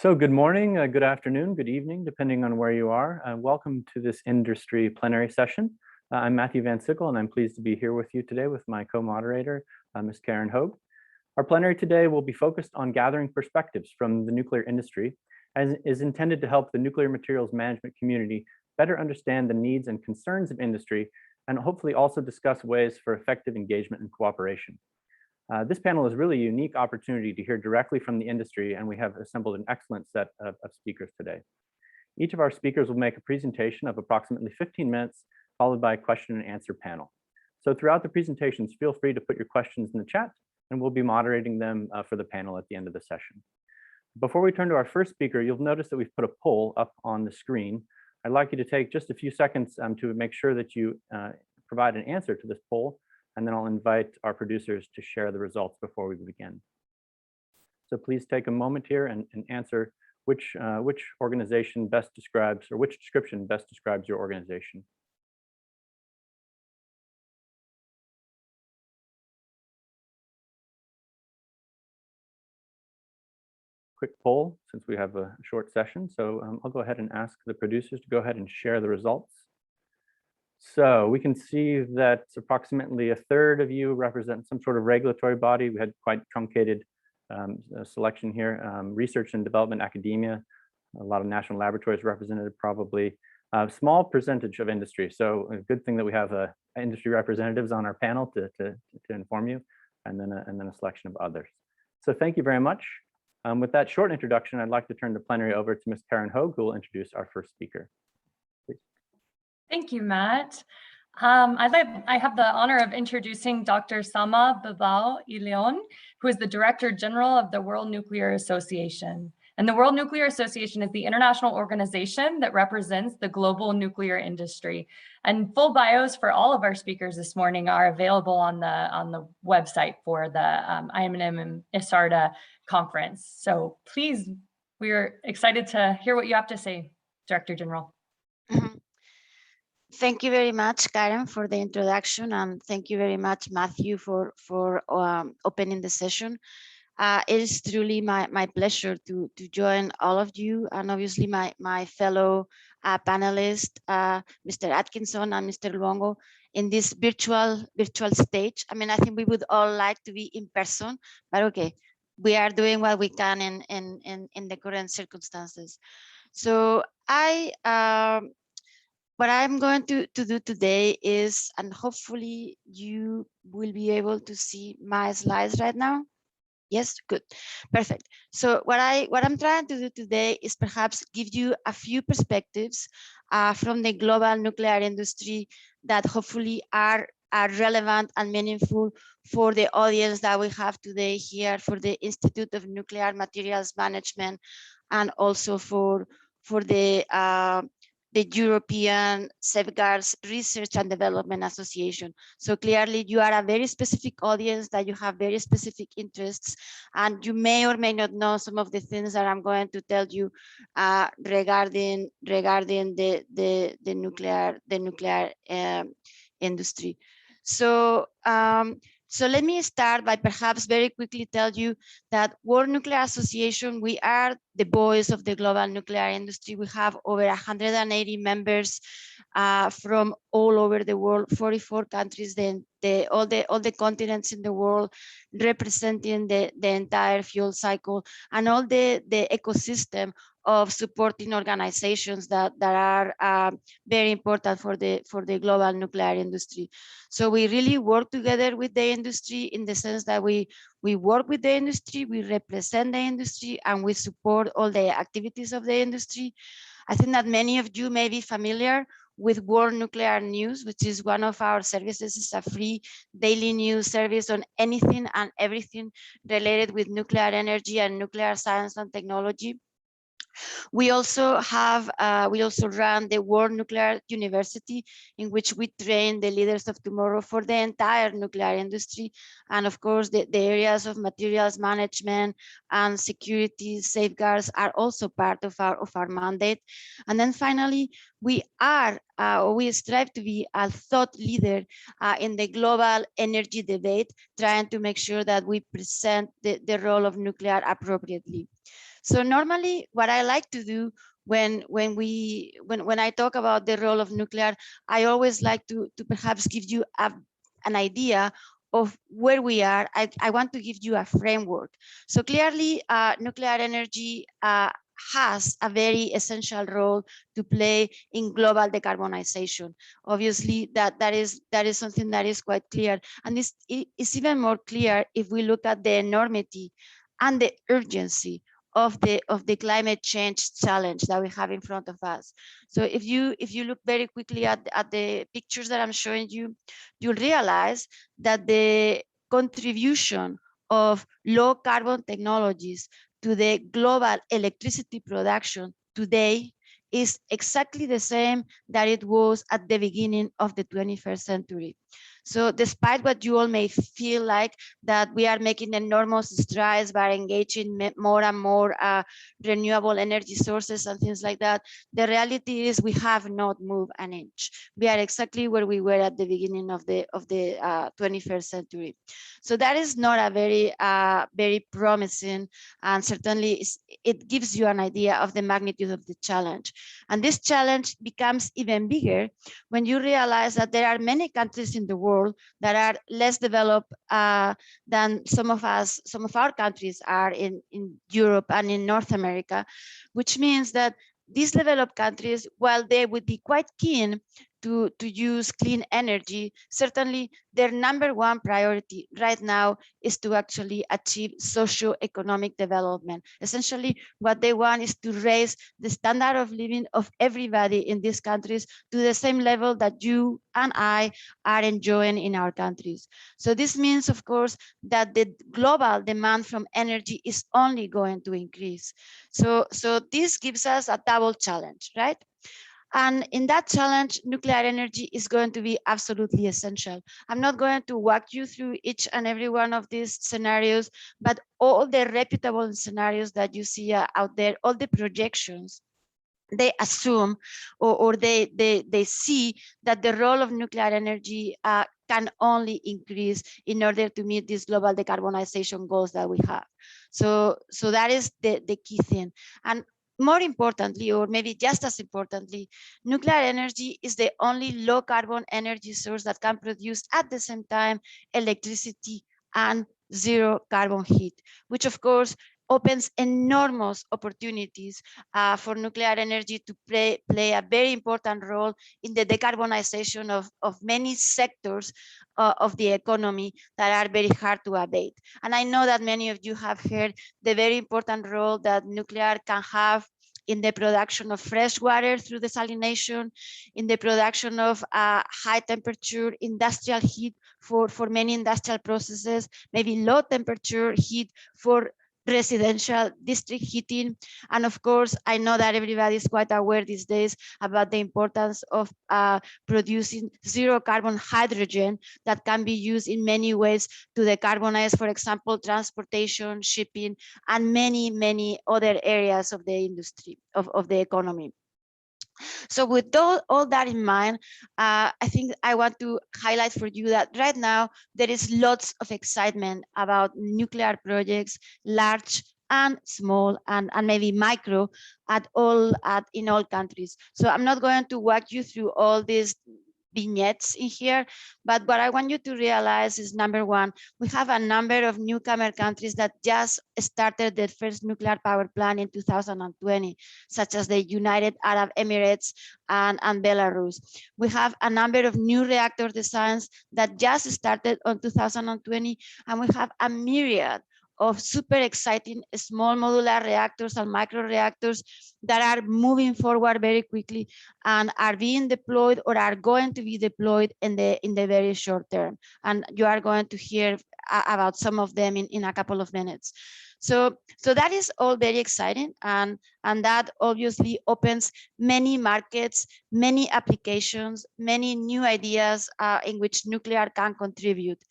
So good morning, good afternoon, good evening, depending on where you are. Welcome to this industry plenary session. I'm Matthew Van Sickle, and I'm pleased to be here with you today with my co-moderator, Ms. Karen Hogue. Our plenary today will be focused on gathering perspectives from the nuclear industry, as is intended to help the nuclear materials management community better understand the needs and concerns of industry, and hopefully also discuss ways for effective engagement and cooperation. This panel is really a unique opportunity to hear directly from the industry, and we have assembled an excellent set of speakers today. Each of our speakers will make a presentation of approximately 15 minutes, followed by a question and answer panel. So throughout the presentations, feel free to put your questions in the chat, and we'll be moderating them for the panel at the end of the session. Before we turn to our first speaker, you'll notice that we've put a poll up on the screen. I'd like you to take just a few seconds to make sure that you provide an answer to this poll, and then I'll invite our producers to share the results before we begin. So please take a moment here and answer which organization best describes, or which description best describes your organization. Quick poll, since we have a short session. So I'll go ahead and ask the producers to go ahead and share the results. So we can see that approximately a third of you represent some sort of regulatory body. We had quite truncated selection here. Research and development, academia, a lot of national laboratories represented, probably a small percentage of industry. So a good thing that we have industry representatives on our panel to inform you, and then a selection of others. So thank you very much. With that short introduction, I'd like to turn the plenary over to Ms. Karen Hogue, who will introduce our first speaker. Thank you, Matt. I have the honor of introducing Dr. Sama Bilbao y Leon, who is the Director General of the World Nuclear Association. And the World Nuclear Association is the international organization that represents the global nuclear industry. And full bios for all of our speakers this morning are available on the website for the INMM and ESARDA conference. So please, we're excited to hear what you have to say, Director General. Thank you very much, Karen, for the introduction, and thank you very much, Matthew, for opening the session. It is truly my pleasure to join all of you, and obviously my fellow panelists, Mr. Atkinson and Mr. Luongo, in this virtual stage. I mean, I think we would all like to be in person, but okay, we are doing what we can in the current circumstances. So what I'm going to do today is, and hopefully you will be able to see my slides right now. Yes, good, perfect. So what I'm trying to do today is perhaps give you a few perspectives from the global nuclear industry that hopefully are relevant and meaningful for the audience that we have today here, for the Institute of Nuclear Materials Management, and also for the European Safeguards Research and Development Association. So clearly you are a very specific audience, that you have very specific interests, and you may or may not know some of the things that I'm going to tell you regarding the nuclear industry. So let me start by perhaps very quickly tell you that World Nuclear Association, we are the voice of the global nuclear industry. We have over 180 members from all over the world, 44 countries, all the continents in the world, representing the entire fuel cycle, and all the ecosystem of supporting organizations that are very important for the global nuclear industry. So we really work together with the industry in the sense that we work with the industry, we represent the industry, and we support all the activities of the industry. I think that many of you may be familiar with World Nuclear News, which is one of our services. It's a free daily news service on anything and everything related with nuclear energy and nuclear science and technology. We also run the World Nuclear University, in which we train the leaders of tomorrow for the entire nuclear industry. And of course, the areas of materials management and security safeguards are also part of our mandate. And then finally, we are or we strive to be a thought leader in the global energy debate, trying to make sure that we present the role of nuclear appropriately. So normally what I like to do when I talk about the role of nuclear, I always like to perhaps give you an idea of where we are. I want to give you a framework. So clearly nuclear energy has a very essential role to play in global decarbonization. Obviously that is something that is quite clear, and it's even more clear if we look at the enormity and the urgency of the climate change challenge that we have in front of us. So if you look very quickly at the pictures that I'm showing you, you'll realize that the contribution of low carbon technologies to the global electricity production today is exactly the same that it was at the beginning of the 21st century. So despite what you all may feel like that we are making enormous strides by engaging more and more renewable energy sources and things like that, the reality is we have not moved an inch. We are exactly where we were at the beginning of the 21st century. So that is not a very promising, and certainly it gives you an idea of the magnitude of the challenge. And this challenge becomes even bigger when you realize that there are many countries in the world that are less developed than some of our countries are in Europe and in North America, which means that these developed countries, while they would be quite keen to use clean energy, certainly their number one priority right now is to actually achieve socio-economic development. Essentially, what they want is to raise the standard of living of everybody in these countries to the same level that you and I are enjoying in our countries. So this means, of course, that the global demand from energy is only going to increase. So this gives us a double challenge, right? And in that challenge, nuclear energy is going to be absolutely essential. I'm not going to walk you through each and every one of these scenarios, but all the reputable scenarios that you see out there, all the projections, they assume or they see that the role of nuclear energy can only increase in order to meet these global decarbonization goals that we have. So that is the key thing. And more importantly, or maybe just as importantly, nuclear energy is the only low carbon energy source that can produce at the same time electricity and zero carbon heat, which of course opens enormous opportunities for nuclear energy to play a very important role in the decarbonization of many sectors of the economy that are very hard to abate. And I know that many of you have heard the very important role that nuclear can have in the production of fresh water through desalination, in the production of high temperature industrial heat for many industrial processes, maybe low temperature heat for residential district heating. And of course, I know that everybody is quite aware these days about the importance of producing zero carbon hydrogen that can be used in many ways to decarbonize, for example, transportation, shipping, and many other areas of the industry, of the economy. So with all that in mind, I think I want to highlight for you that right now there is lots of excitement about nuclear projects, large and small and maybe micro in all countries. So I'm not going to walk you through all these vignettes in here, but what I want you to realize is, number one, we have a number of newcomer countries that just started their first nuclear power plant in 2020, such as the United Arab Emirates and Belarus. We have a number of new reactor designs that just started on 2020, and we have a myriad of super exciting small modular reactors and micro reactors that are moving forward very quickly and are being deployed or are going to be deployed in the very short term. And you are going to hear about some of them in a couple of minutes. So that is all very exciting, and that obviously opens many markets, many applications, many new ideas in which nuclear can contribute.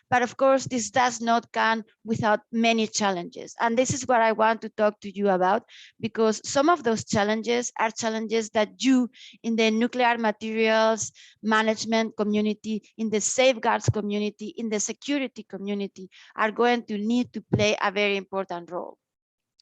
But of course, this does not come without many challenges. And this is what I want to talk to you about, because some of those challenges are challenges that you in the nuclear materials management community, in the safeguards community, in the security community are going to need to play a very important role.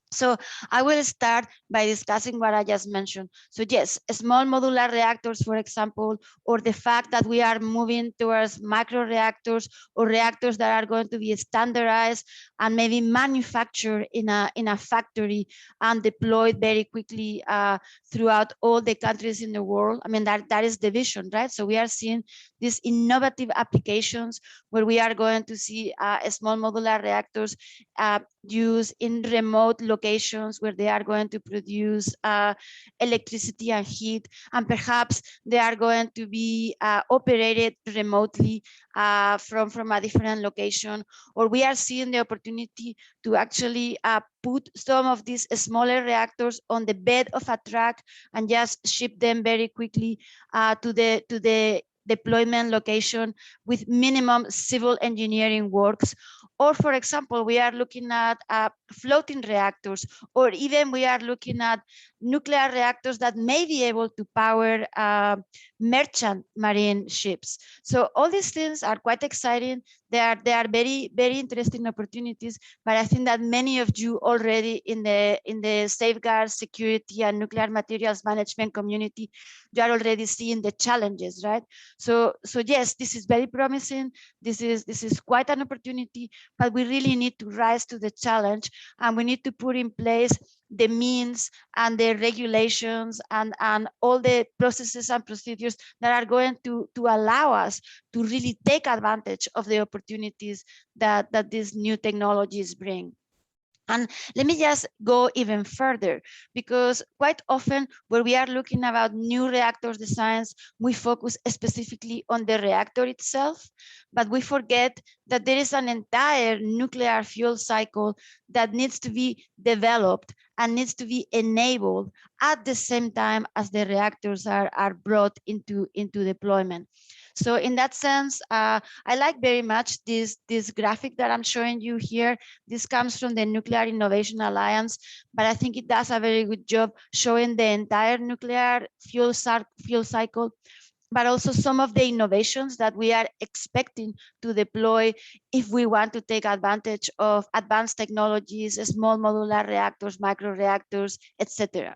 So I will start by discussing what I just mentioned. So yes, small modular reactors, for example, or the fact that we are moving towards micro reactors or reactors that are going to be standardized and maybe manufactured in a factory and deployed very quickly throughout all the countries in the world. I mean, that is the vision, right? So we are seeing these innovative applications where we are going to see small modular reactors used in remote locations where they are going to produce electricity and heat, and perhaps they are going to be operated remotely from a different location. Or we are seeing the opportunity to actually put some of these smaller reactors on the bed of a truck and just ship them very quickly to the deployment location with minimum civil engineering works. Or for example, we are looking at floating reactors, or even we are looking at nuclear reactors that may be able to power merchant marine ships. So all these things are quite exciting. They are very, very interesting opportunities, but I think that many of you already in the safeguard, security, and nuclear materials management community, you are already seeing the challenges, right? So yes, this is very promising. This is quite an opportunity, but we really need to rise to the challenge, and we need to put in place the means and the regulations and all the processes and procedures that are going to allow us to really take advantage of the opportunities that these new technologies bring. And let me just go even further, because quite often when we are looking about new reactor designs, we focus specifically on the reactor itself, but we forget that there is an entire nuclear fuel cycle that needs to be developed and needs to be enabled at the same time as the reactors are brought into deployment. So in that sense, I like very much this graphic that I'm showing you here. This comes from the Nuclear Innovation Alliance, but I think it does a very good job showing the entire nuclear fuel cycle, but also some of the innovations that we are expecting to deploy if we want to take advantage of advanced technologies, small modular reactors, micro reactors, etc.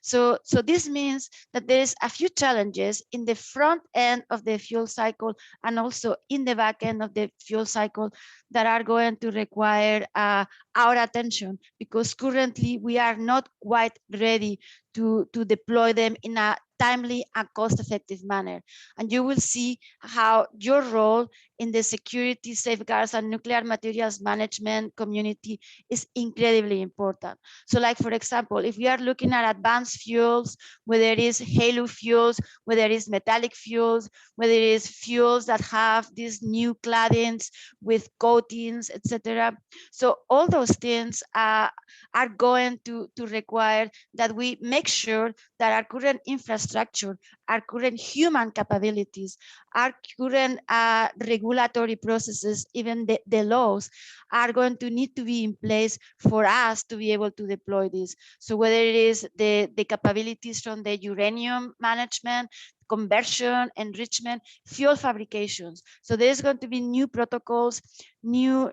So this means that there is a few challenges in the front end of the fuel cycle and also in the back end of the fuel cycle that are going to require our attention, because currently we are not quite ready to deploy them in a timely and cost-effective manner. And you will see how your role in the security, safeguards, and nuclear materials management community is incredibly important. So like, for example, if we are looking at advanced fuels, whether it is HALEU fuels, whether it is metallic fuels, whether it is fuels that have these new claddings with coatings, etc. So all those things are going to require that we make sure that our current infrastructure, our current human capabilities, our current regulatory processes, even the laws, are going to need to be in place for us to be able to deploy this. So whether it is the capabilities from the uranium management, conversion, enrichment, fuel fabrications. So there's going to be new protocols, new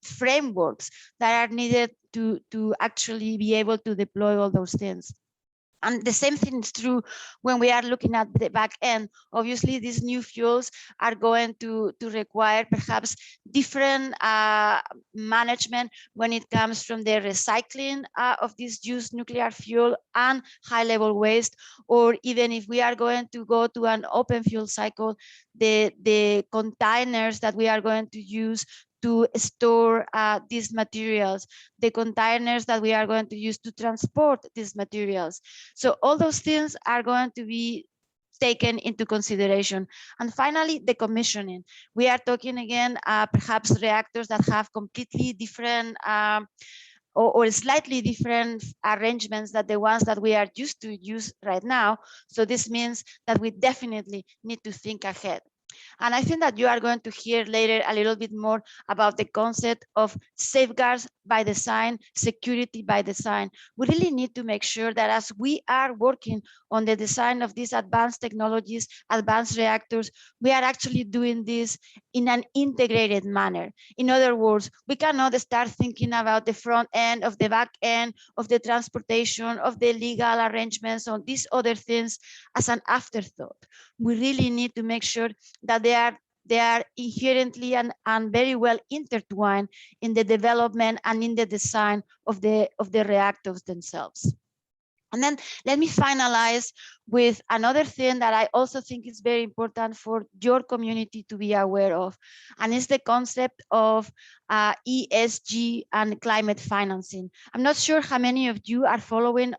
frameworks that are needed to actually be able to deploy all those things. And the same thing is true when we are looking at the back end. Obviously, these new fuels are going to require perhaps different management when it comes from the recycling of this used nuclear fuel and high-level waste, or even if we are going to go to an open fuel cycle, the containers that we are going to use to store these materials, the containers that we are going to use to transport these materials. So all those things are going to be taken into consideration. And finally, the commissioning. We are talking again, perhaps reactors that have completely different or slightly different arrangements than the ones that we are used to use right now. So this means that we definitely need to think ahead. And I think that you are going to hear later a little bit more about the concept of safeguards by design, security by design. We really need to make sure that as we are working on the design of these advanced technologies, advanced reactors, we are actually doing this in an integrated manner. In other words, we cannot start thinking about the front end, of the back end, of the transportation, of the legal arrangements, on these other things as an afterthought. We really need to make sure that they are inherently and very well intertwined in the development and in the design of the reactors themselves. And then let me finalize with another thing that I also think is very important for your community to be aware of, and it's the concept of ESG and climate financing. I'm not sure how many of you are following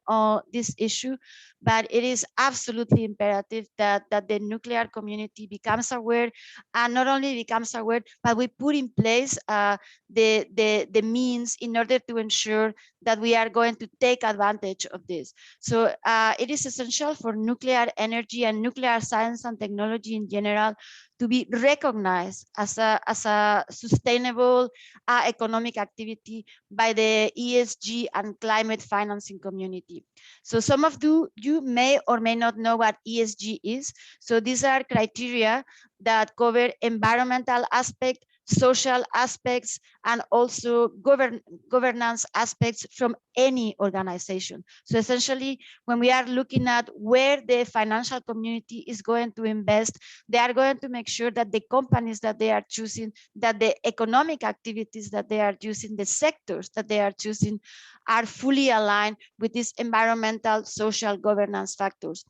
this issue, but it is absolutely imperative that the nuclear community becomes aware, and not only becomes aware, but we put in place the means in order to ensure that we are going to take advantage of this. So it is essential for nuclear energy and nuclear science and technology in general to be recognized as a sustainable economic activity by the ESG and climate financing community. So some of you may or may not know what ESG is. So these are criteria that cover environmental aspect, social aspects, and also governance aspects from any organization. So essentially, when we are looking at where the financial community is going to invest, they are going to make sure that the companies that they are choosing, that the economic activities that they are choosing, the sectors that they are choosing are fully aligned with these environmental, social governance factors.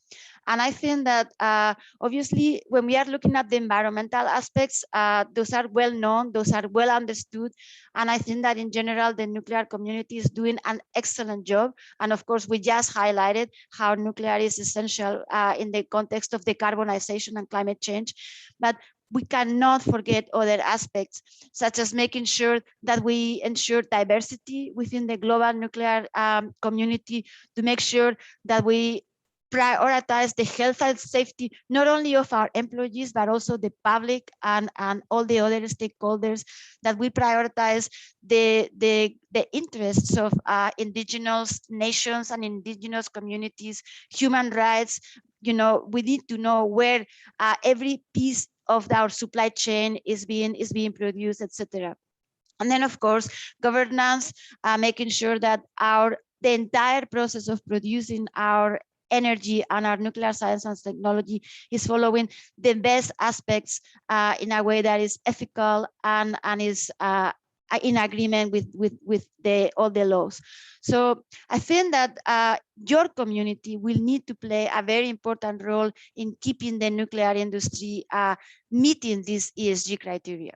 And I think that obviously, when we are looking at the environmental aspects, those are well known, those are well understood. And I think that in general, the nuclear community is doing an excellent job. And of course, we just highlighted how nuclear is essential in the context of decarbonization and climate change. But we cannot forget other aspects, such as making sure that we ensure diversity within the global nuclear community, to make sure that we prioritize the health and safety, not only of our employees, but also the public and all the other stakeholders, that we prioritize the interests of indigenous nations and indigenous communities, human rights. You know, we need to know where every piece of our supply chain is being produced, etc. And then, of course, governance, making sure that the entire process of producing our energy and our nuclear science and technology is following the best aspects in a way that is ethical and is in agreement with all the laws. So I think that your community will need to play a very important role in keeping the nuclear industry meeting these ESG criteria.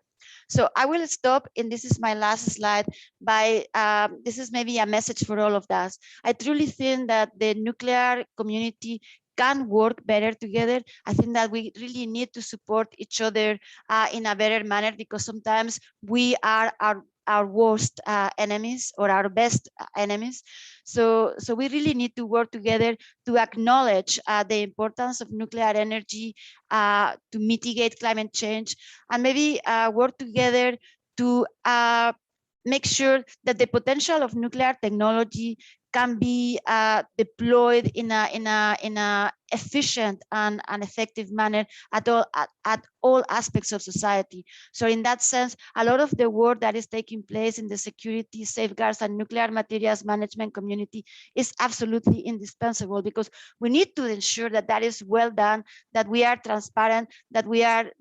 So I will stop, and this is my last slide, by this is maybe a message for all of us. I truly think that the nuclear community can work better together. I think that we really need to support each other in a better manner, because sometimes we are our worst enemies or our best enemies. So we really need to work together to acknowledge the importance of nuclear energy to mitigate climate change, and maybe work together to make sure that the potential of nuclear technology can be deployed in a efficient and effective manner at all aspects of society. So in that sense, a lot of the work that is taking place in the security, safeguards, and nuclear materials management community is absolutely indispensable, because we need to ensure that that is well done, that we are transparent, that we are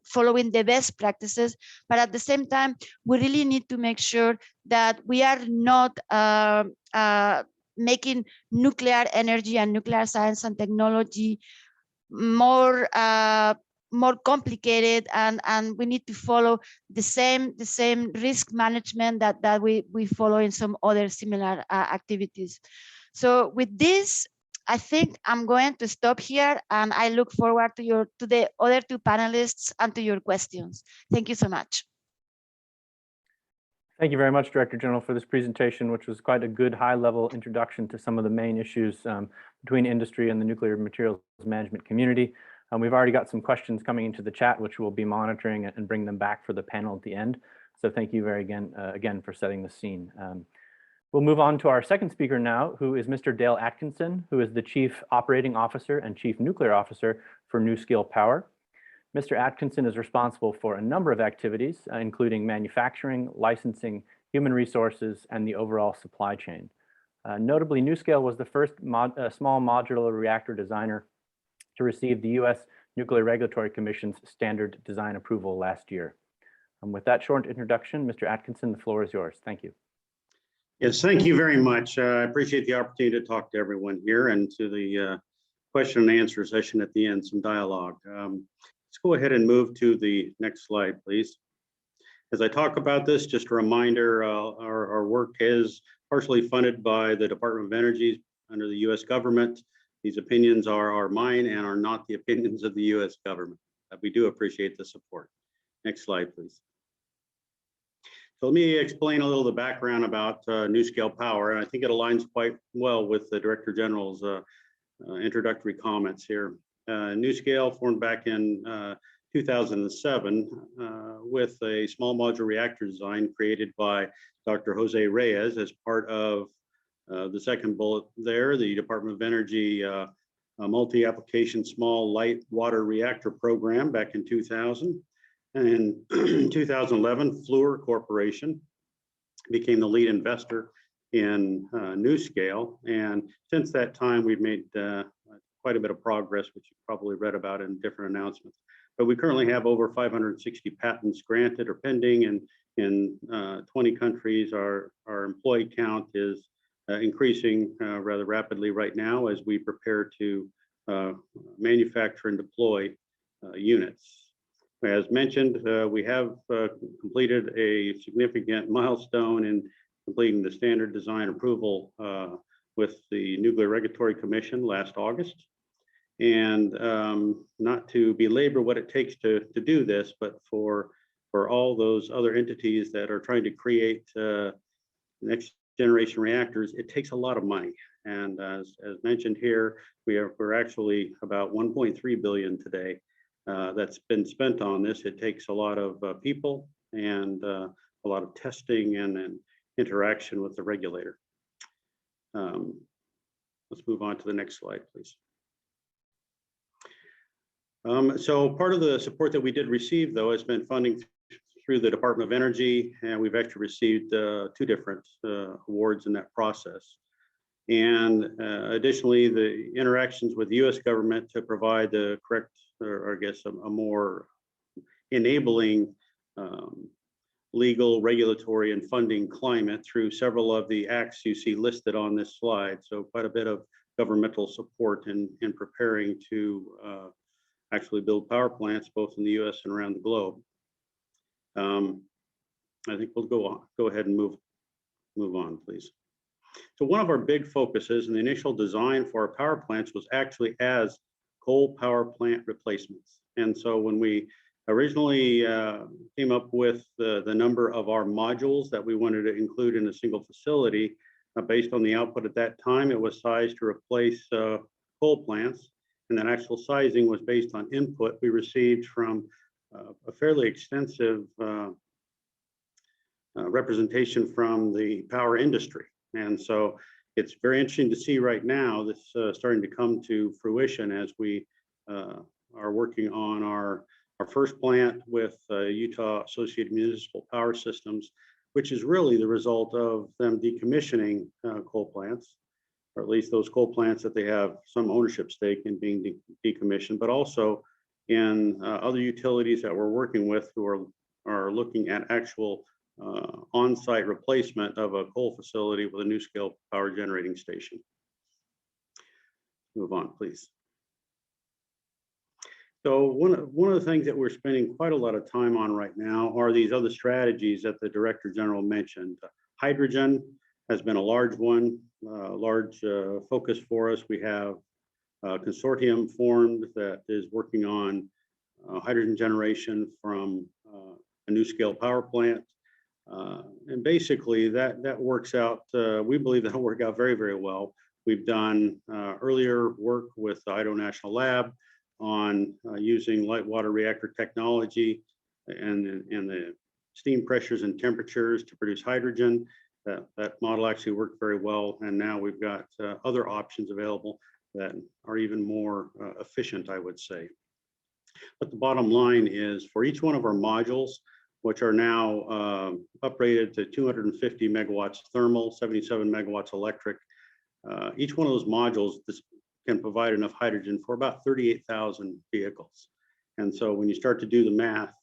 following the best practices, but at the same time, we really need to make sure that we are not making nuclear energy and nuclear science and technology more complicated, and we need to follow the same risk management that we follow in some other similar activities. So with this, I think I'm going to stop here, and I look forward to the other two panelists and to your questions. Thank you so much. Thank you very much, Director General, for this presentation, which was quite a good high-level introduction to some of the main issues between industry and the nuclear materials management community. We've already got some questions coming into the chat, which we'll be monitoring and bring them back for the panel at the end. So thank you again for setting the scene. We'll move on to our second speaker now, who is Mr. Dale Atkinson, who is the Chief Operating Officer and Chief Nuclear Officer for NuScale Power. Mr. Atkinson is responsible for a number of activities, including manufacturing, licensing, human resources, and the overall supply chain. Notably, NuScale was the first small modular reactor designer to receive the U.S. Nuclear Regulatory Commission's standard design approval last year. With that short introduction, Mr. Atkinson, the floor is yours. Thank you. Yes, thank you very much. I appreciate the opportunity to talk to everyone here and to the question and answer session at the end, some dialogue. Let's go ahead and move to the next slide, please. As I talk about this, just a reminder, our work is partially funded by the Department of Energy under the U.S. government. These opinions are mine and are not the opinions of the U.S. government. We do appreciate the support. Next slide, please. So let me explain a little of the background about NuScale Power, and I think it aligns quite well with the Director General's introductory comments here. NuScale formed back in 2007 with a small modular reactor design created by Dr. Jose Reyes as part of the second bullet there, the Department of Energy multi-application small light water reactor program back in 2000. And in 2011, Fluor Corporation became the lead investor in NuScale. And since that time, we've made quite a bit of progress, which you probably read about in different announcements. But we currently have over 560 patents granted or pending, and in 20 countries, our employee count is increasing rather rapidly right now as we prepare to manufacture and deploy units. As mentioned, we have completed a significant milestone in completing the standard design approval with the Nuclear Regulatory Commission last August. And not to belabor what it takes to do this, but for all those other entities that are trying to create next generation reactors, it takes a lot of money. And as mentioned here, we're actually about 1.3 billion today that's been spent on this. It takes a lot of people and a lot of testing and interaction with the regulator. Let's move on to the next slide, please. So part of the support that we did receive, though, has been funding through the Department of Energy, and we've actually received 2 different awards in that process. And additionally, the interactions with the U.S. government to provide the correct, or I guess a more enabling legal, regulatory, and funding climate through several of the acts you see listed on this slide. So quite a bit of governmental support in preparing to actually build power plants both in the U.S. and around the globe. I think we'll go ahead and move on, please. So one of our big focuses in the initial design for our power plants was actually as coal power plant replacements. And so when we originally came up with the number of our modules that we wanted to include in a single facility, based on the output at that time, it was sized to replace coal plants. And that actual sizing was based on input we received from a fairly extensive representation from the power industry. And so it's very interesting to see right now this starting to come to fruition as we are working on our first plant with Utah Associated Municipal Power Systems, which is really the result of them decommissioning coal plants, or at least those coal plants that they have some ownership stake in being decommissioned, but also in other utilities that we're working with who are looking at actual on-site replacement of a coal facility with a NuScale power generating station. Move on, please. So one of the things that we're spending quite a lot of time on right now are these other strategies that the Director General mentioned. Hydrogen has been a large one, large focus for us. We have a consortium formed that is working on hydrogen generation from a NuScale power plant. And basically that works out, we believe that'll work out very, very well. We've done earlier work with the Idaho National Lab on using light water reactor technology and the steam pressures and temperatures to produce hydrogen. That model actually worked very well, and now we've got other options available that are even more efficient, I would say. But the bottom line is, for each one of our modules, which are now uprated to 250 megawatts thermal, 77 megawatts electric, each one of those modules can provide enough hydrogen for about 38,000 vehicles. And so when you start to do the math,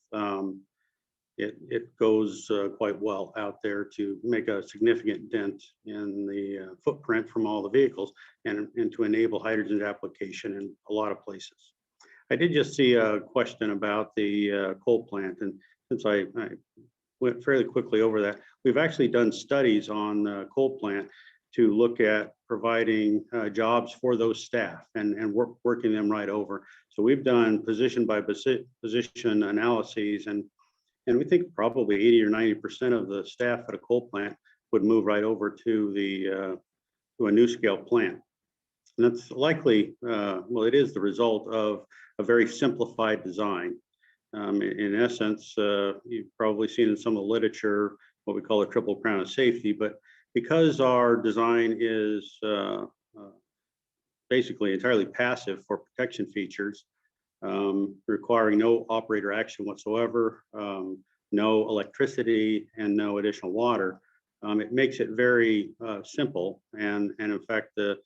it goes quite well out there to make a significant dent in the footprint from all the vehicles and to enable hydrogen application in a lot of places. I did just see a question about the coal plant, and since I went fairly quickly over that, we've actually done studies on the coal plant to look at providing jobs for those staff and working them right over. So we've done position by position analyses, and we think probably 80 or 90% of the staff at a coal plant would move right over to a NuScale plant. And that's likely, well, it is the result of a very simplified design. In essence, you've probably seen in some of the literature what we call a triple crown of safety, but because our design is basically entirely passive for protection features, requiring no operator action whatsoever, no electricity, and no additional water, it makes it very simple. And in fact, the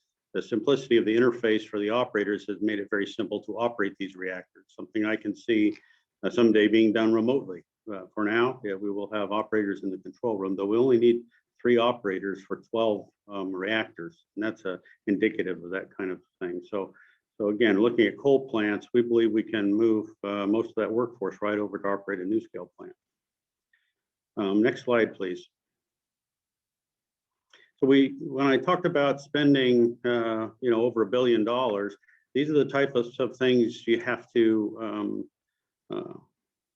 simplicity of the interface for the operators has made it very simple to operate these reactors, something I can see someday being done remotely. For now, yeah, we will have operators in the control room, though we only need 3 operators for 12 reactors, and that's indicative of that kind of thing. So again, looking at coal plants, we believe we can move most of that workforce right over to operate a NuScale plant. Next slide, please. So when I talked about spending, over $1 billion, these are the types of things you have to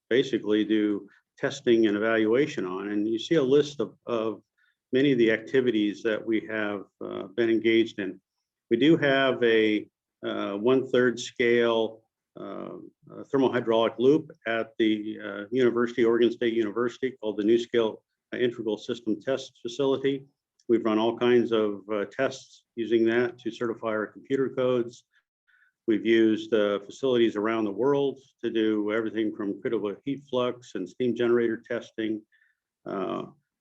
basically do testing and evaluation on. And you see a list of many of the activities that we have been engaged in. We do have a 1/3 scale thermohydraulic loop at the Oregon State University called the NuScale Integral System Test Facility. We've run all kinds of tests using that to certify our computer codes. We've used facilities around the world to do everything from critical heat flux and steam generator testing.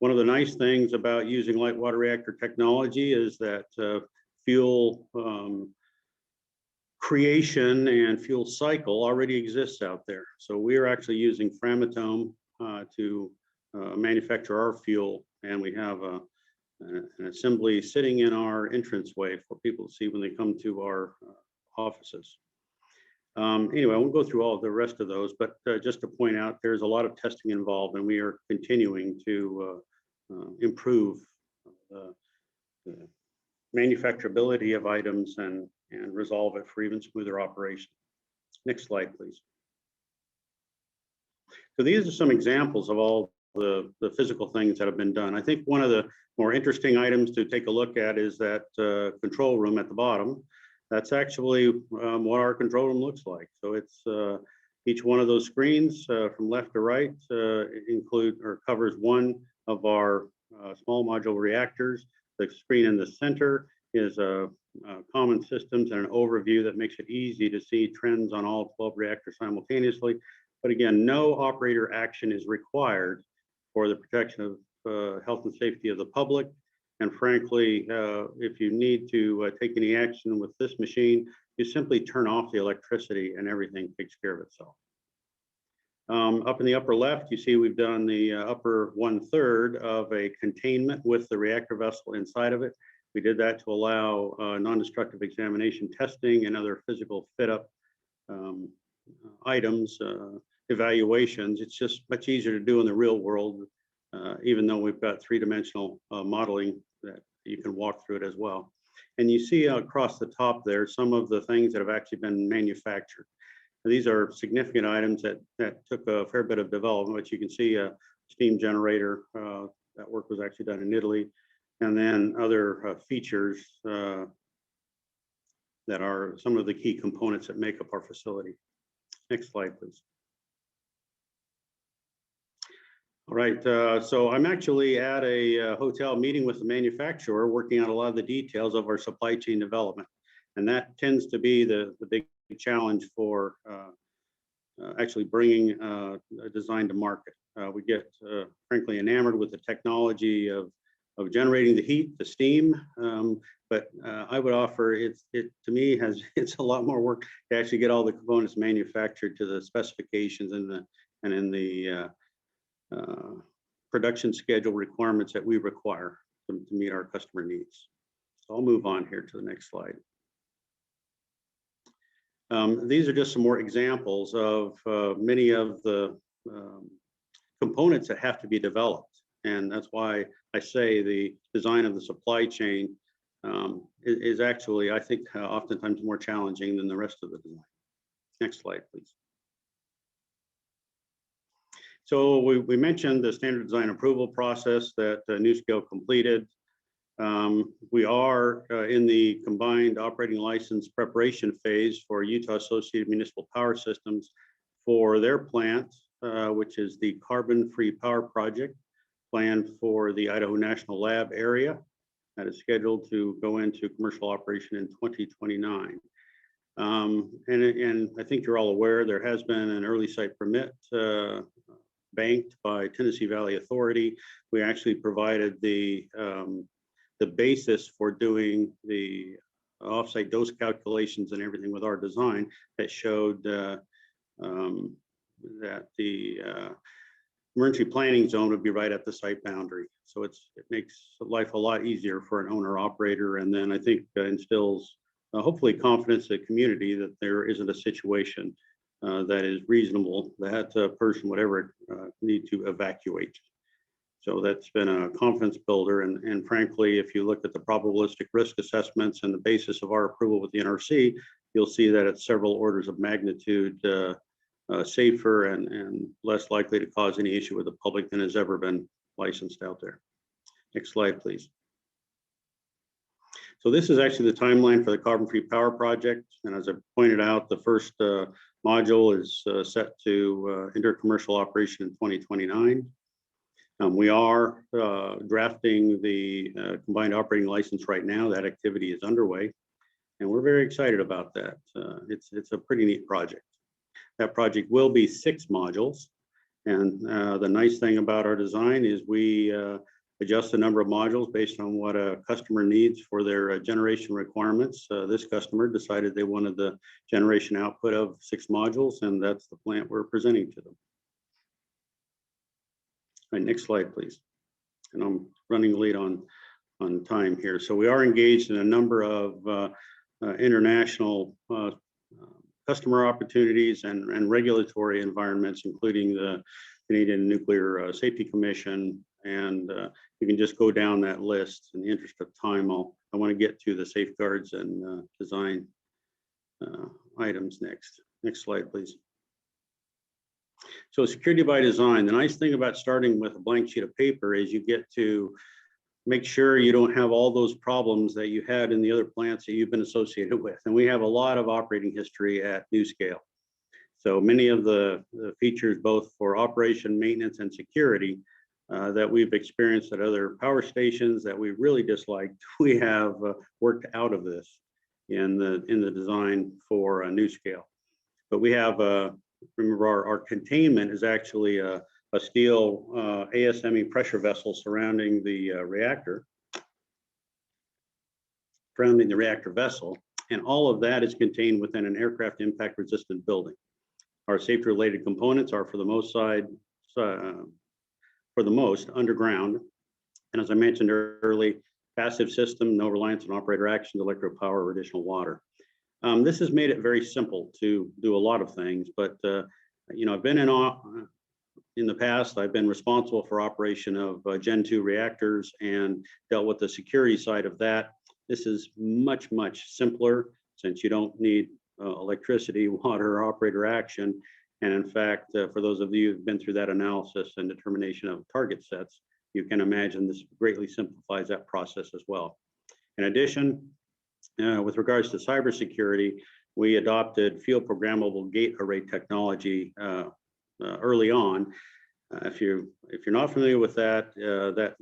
One of the nice things about using light water reactor technology is that fuel creation and fuel cycle already exists out there. So we are actually using Framatome to manufacture our fuel, and we have an assembly sitting in our entranceway for people to see when they come to our offices. Anyway, I won't go through all of the rest of those, but just to point out, there's a lot of testing involved, and we are continuing to improve the manufacturability of items and resolve it for even smoother operation. Next slide, please. So these are some examples of all the physical things that have been done. I think one of the more interesting items to take a look at is that control room at the bottom. That's actually what our control room looks like. So it's each one of those screens from left to right covers one of our small modular reactors. The screen in the center is common systems and an overview that makes it easy to see trends on all 12 reactors simultaneously. But again, no operator action is required for the protection of health and safety of the public. And frankly, if you need to take any action with this machine, you simply turn off the electricity and everything takes care of itself. Up in the upper left, you see we've done the upper 1/3 of a containment with the reactor vessel inside of it. We did that to allow non-destructive examination testing and other physical fit-up items, evaluations. It's just much easier to do in the real world, even though we've got 3-dimensional modeling that you can walk through it as well. And you see across the top there some of the things that have actually been manufactured. And these are significant items that took a fair bit of development, but you can see a steam generator. That work was actually done in Italy. And then other features that are some of the key components that make up our facility. Next slide, please. All right, so I'm actually at a hotel meeting with the manufacturer, working on a lot of the details of our supply chain development. And that tends to be the big challenge for actually bringing a design to market. We get frankly enamored with the technology of generating the heat, the steam, but I would offer it to me it's a lot more work to actually get all the components manufactured to the specifications and in the production schedule requirements that we require to meet our customer needs. So I'll move on here to the next slide. These are just some more examples of many of the components that have to be developed. And that's why I say the design of the supply chain is actually, I think, oftentimes more challenging than the rest of the design. Next slide, please. So we mentioned the standard design approval process that NuScale completed. We are in the combined operating license preparation phase for Utah Associated Municipal Power Systems for their plant, which is the carbon-free power project planned for the Idaho National Lab area that is scheduled to go into commercial operation in 2029. And I think you're all aware there has been an early site permit banked by Tennessee Valley Authority. We actually provided the basis for doing the offsite dose calculations and everything with our design that showed that the emergency planning zone would be right at the site boundary. So it makes life a lot easier for an owner operator, and then I think instills hopefully confidence in the community that there isn't a situation that is reasonable that a person would ever need to evacuate. So that's been a confidence builder. And frankly, if you look at the probabilistic risk assessments and the basis of our approval with the NRC, you'll see that it's several orders of magnitude safer and less likely to cause any issue with the public than has ever been licensed out there. Next slide, please. So this is actually the timeline for the carbon-free power project. And as I pointed out, the first module is set to enter commercial operation in 2029. We are drafting the combined operating license right now. That activity is underway, and we're very excited about that. It's a pretty neat project. That project will be 6 modules, and the nice thing about our design is we adjust the number of modules based on what a customer needs for their generation requirements. This customer decided they wanted the generation output of 6 modules, and that's the plant we're presenting to them. All right, next slide, please. And I'm running late on time here. So we are engaged in a number of international customer opportunities and regulatory environments, including the Canadian Nuclear Safety Commission. And you can just go down that list. In the interest of time, I want to get to the safeguards and design items next. Next slide, please. So security by design, the nice thing about starting with a blank sheet of paper is you get to make sure you don't have all those problems that you had in the other plants that you've been associated with. And we have a lot of operating history at NuScale. So many of the features, both for operation, maintenance, and security, that we've experienced at other power stations that we really disliked, we have worked out of this in the design for NuScale. But we have remember our containment is actually a steel ASME pressure vessel surrounding the reactor vessel, and all of that is contained within an aircraft impact resistant building. Our safety related components are for the most underground, and as I mentioned earlier, passive system, no reliance on operator action, electro power, or additional water. This has made it very simple to do a lot of things, but you know, I've been in the past, I've been responsible for operation of Gen 2 reactors and dealt with the security side of that. This is much, much simpler since you don't need electricity, water, or operator action. And in fact, for those of you who've been through that analysis and determination of target sets, you can imagine this greatly simplifies that process as well. In addition, With regards to cybersecurity, we adopted field programmable gate array technology early on. If you're not familiar with that, that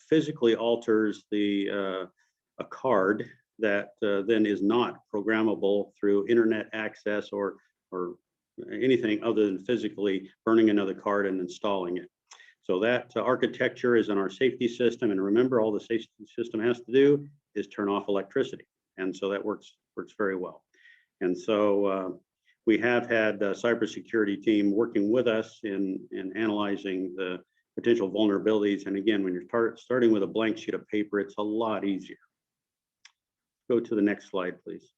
physically alters a card that then is not programmable through internet access or anything other than physically burning another card and installing it. So that architecture is in our safety system, and remember, all the safety system has to do is turn off electricity, and so that works very well. And so we have had a cybersecurity team working with us in analyzing the potential vulnerabilities. And again, when you're starting with a blank sheet of paper, it's a lot easier. Go to the next slide, please.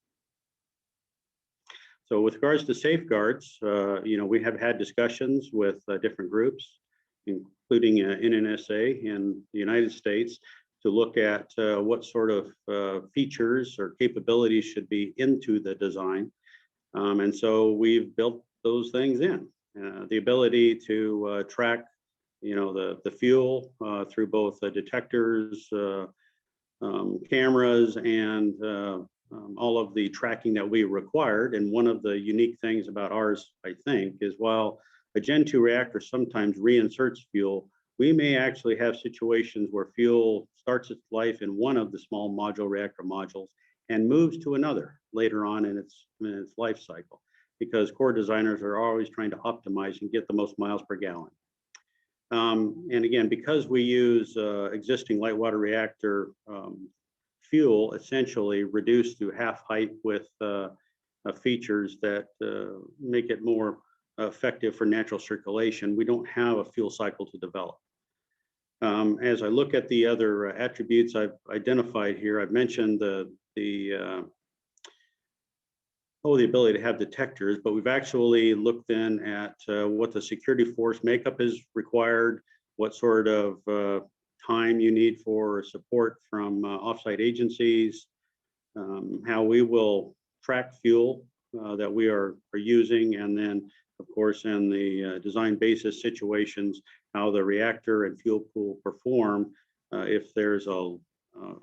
So with regards to safeguards, we have had discussions with different groups, including NNSA in the United States, to look at what sort of features or capabilities should be into the design. And so we've built those things in. The ability to track, the fuel through both the detectors, cameras, and all of the tracking that we required. And one of the unique things about ours, I think, is while a Gen 2 reactor sometimes reinserts fuel, we may actually have situations where fuel starts its life in one of the small modular reactor modules and moves to another later on in its life cycle, because core designers are always trying to optimize and get the most miles per gallon. And again, because we use existing light water reactor fuel, essentially reduced to half height with features that make it more effective for natural circulation, we don't have a fuel cycle to develop. As I look at the other attributes I've identified here, I've mentioned the ability to have detectors, but we've actually looked then at what the security force makeup is required, what sort of time you need for support from offsite agencies, how we will track fuel that we are using, and then, of course, in the design basis situations, how the reactor and fuel pool perform if there's a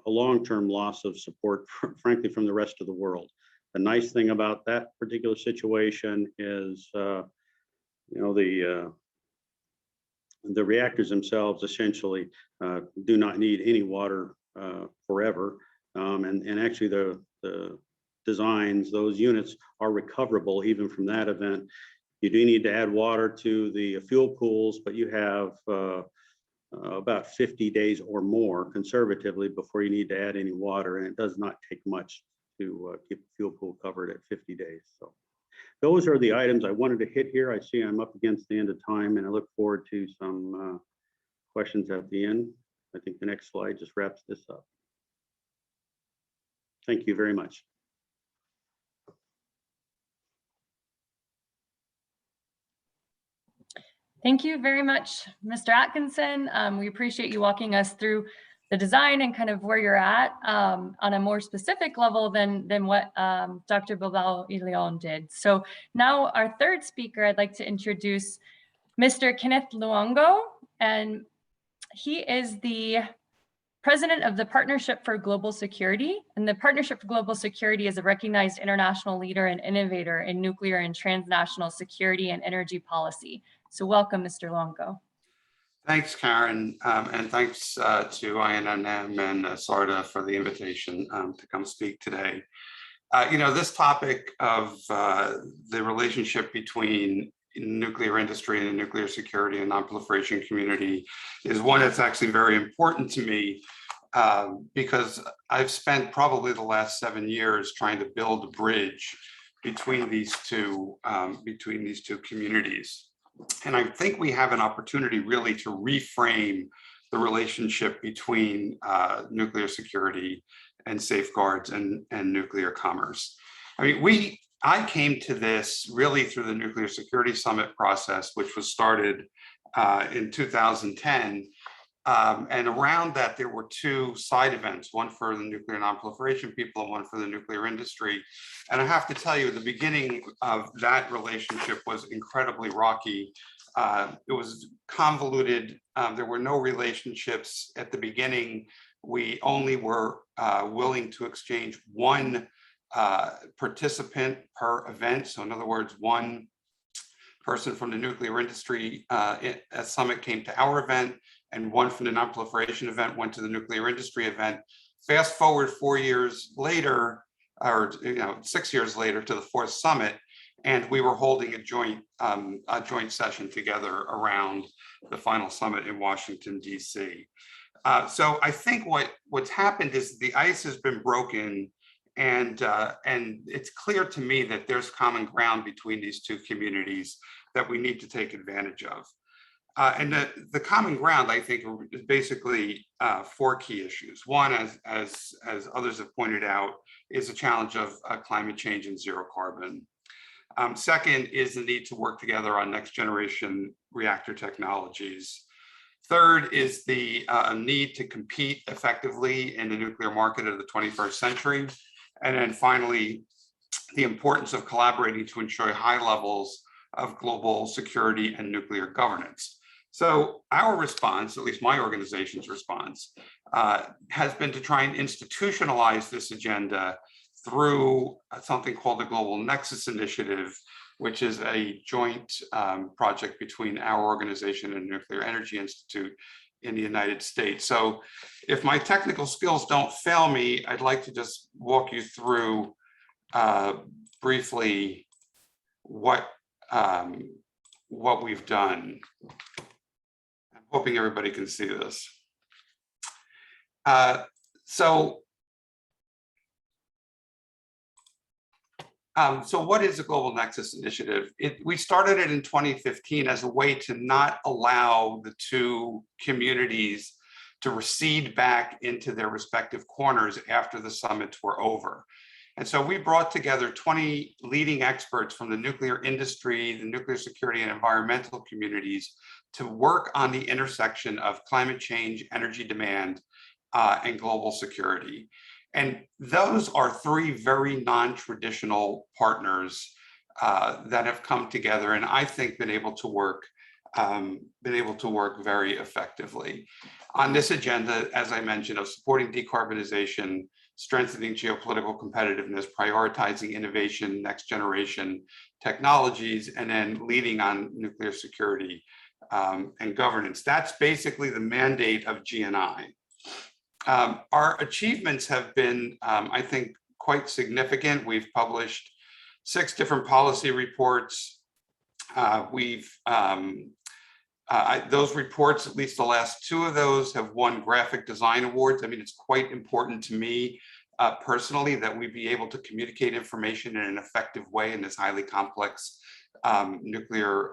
long-term loss of support, frankly, from the rest of the world. The nice thing about that particular situation is, the reactors themselves essentially do not need any water forever, and actually the designs, those units are recoverable even from that event. You do need to add water to the fuel pools, but you have about 50 days or more conservatively before you need to add any water, and it does not take much to keep the fuel pool covered at 50 days. So those are the items I wanted to hit here. I see I'm up against the end of time, and I look forward to some questions at the end. I think the next slide just wraps this up. Thank you very much. Thank you very much, Mr. Atkinson. We appreciate you walking us through the design and kind of where you're at on a more specific level than what Dr. Bilbao y Leon did. So now our third speaker, I'd like to introduce Mr. Kenneth Luongo, and he is the president of the Partnership for Global Security. And the Partnership for Global Security is a recognized international leader and innovator in nuclear and transnational security and energy policy. So welcome, Mr. Luongo. Thanks, Karen, and thanks to INMM and ESARDA for the invitation to come speak today. This topic of the relationship between nuclear industry and the nuclear security and non-proliferation community is one that's actually very important to me because I've spent probably the last 7 years trying to build a bridge between these two communities. And I think we have an opportunity really to reframe the relationship between nuclear security and safeguards and nuclear commerce. I mean, I came to this really through the Nuclear Security Summit process, which was started in 2010. And around that, there were two side events, one for the nuclear non-proliferation people and one for the nuclear industry. And I have to tell you, the beginning of that relationship was incredibly rocky. It was convoluted. There were no relationships at the beginning We only were willing to exchange one participant per event. So in other words, one person from the nuclear industry summit came to our event, and one from the non-proliferation event went to the nuclear industry event. Fast forward 4 years later, or 6 years later, to the fourth summit, and we were holding a joint session together around the final summit in Washington, D.C. So I think what's happened is the ice has been broken, and it's clear to me that there's common ground between these two communities that we need to take advantage of. And the common ground, I think, is basically 4 key issues. One, as others have pointed out, is the challenge of climate change and zero carbon. Second is the need to work together on next generation reactor technologies. Third is the need to compete effectively in the nuclear market of the 21st century. And then finally, the importance of collaborating to ensure high levels of global security and nuclear governance. So our response, at least my organization's response, has been to try and institutionalize this agenda through something called the Global Nexus Initiative, which is a joint project between our organization and Nuclear Energy Institute in the United States. So if my technical skills don't fail me, I'd like to just walk you through briefly what we've done. I'm hoping everybody can see this. So what is the Global Nexus Initiative? We started it in 2015 as a way to not allow the two communities to recede back into their respective corners after the summits were over. And so we brought together 20 leading experts from the nuclear industry, the nuclear security and environmental communities to work on the intersection of climate change, energy demand, and global security. And those are 3 very non-traditional partners that have come together, and I think been able to work very effectively on this agenda, as I mentioned, of supporting decarbonization, strengthening geopolitical competitiveness, prioritizing innovation, next generation technologies, and then leading on nuclear security and governance. That's basically the mandate of GNI. Our achievements have been, I think, quite significant. We've published 6 different policy reports. Those reports, at least the last 2 of those, have won graphic design awards. I mean, it's quite important to me personally that we be able to communicate information in an effective way in this highly complex nuclear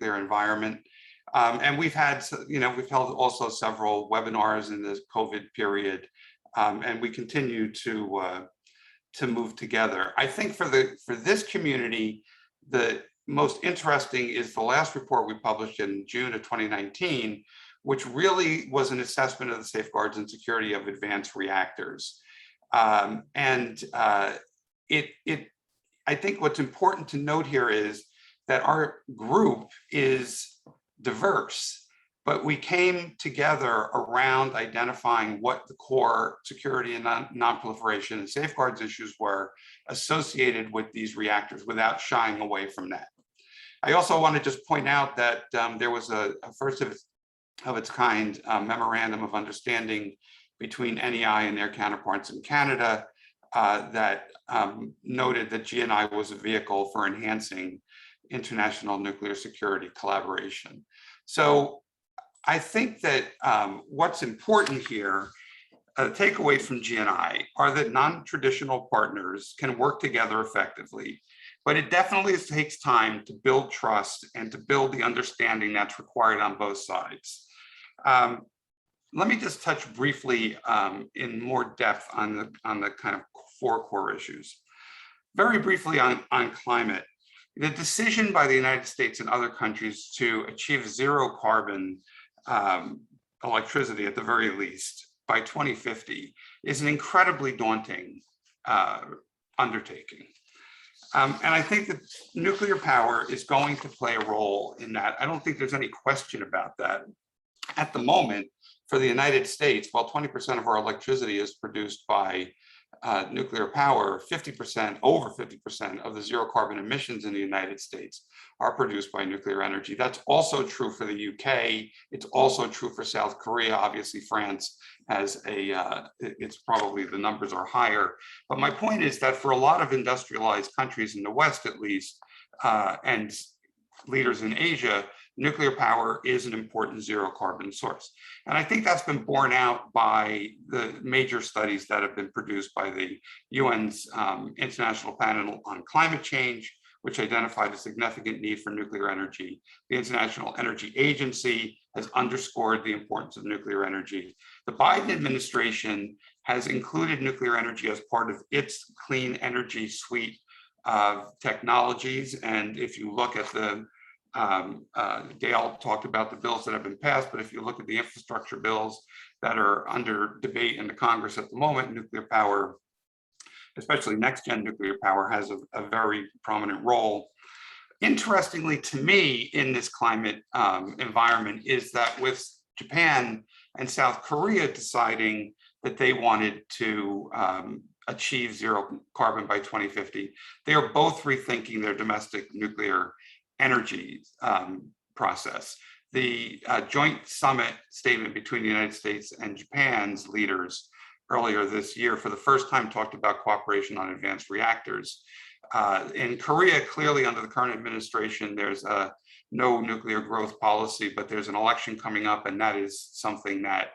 environment. And we've held also several webinars in this COVID period, and we continue to move together. I think for this community, the most interesting is the last report we published in June of 2019, which really was an assessment of the safeguards and security of advanced reactors. I think what's important to note here is that our group is diverse, but we came together around identifying what the core security and non-proliferation and safeguards issues were associated with these reactors without shying away from that. I also want to just point out that there was a first of its kind memorandum of understanding between NEI and their counterparts in Canada that noted that GNI was a vehicle for enhancing international nuclear security collaboration. So I think that what's important here, takeaway from GNI, are that non-traditional partners can work together effectively, but it definitely takes time to build trust and to build the understanding that's required on both sides. Let me just touch briefly in more depth on the kind of 4 core issues. Very briefly on climate. The decision by the United States and other countries to achieve zero carbon electricity, at the very least, by 2050 is an incredibly daunting undertaking. And I think that nuclear power is going to play a role in that. I don't think there's any question about that. At the moment, for the United States, while 20% of our electricity is produced by nuclear power, 50%, over 50% of the zero carbon emissions in the United States are produced by nuclear energy. That's also true for the UK. It's also true for South Korea. Obviously, France has it's probably the numbers are higher. But my point is that for a lot of industrialized countries in the West, at least, and leaders in Asia, nuclear power is an important zero carbon source. And I think that's been borne out by the major studies that have been produced by the UN's International Panel on Climate Change, which identified a significant need for nuclear energy. The International Energy Agency has underscored the importance of nuclear energy. The Biden administration has included nuclear energy as part of its clean energy suite of technologies. And if you look at the Dale talked about the bills that have been passed, but if you look at the infrastructure bills that are under debate in the Congress at the moment, nuclear power, especially next-gen nuclear power, has a very prominent role. Interestingly to me in this climate environment is that with Japan and South Korea deciding that they wanted to achieve zero carbon by 2050, they are both rethinking their domestic nuclear energy process. The joint summit statement between the United States and Japan's leaders earlier this year for the first time talked about cooperation on advanced reactors. In Korea, clearly under the current administration, there's a no nuclear growth policy, but there's an election coming up, and that is something that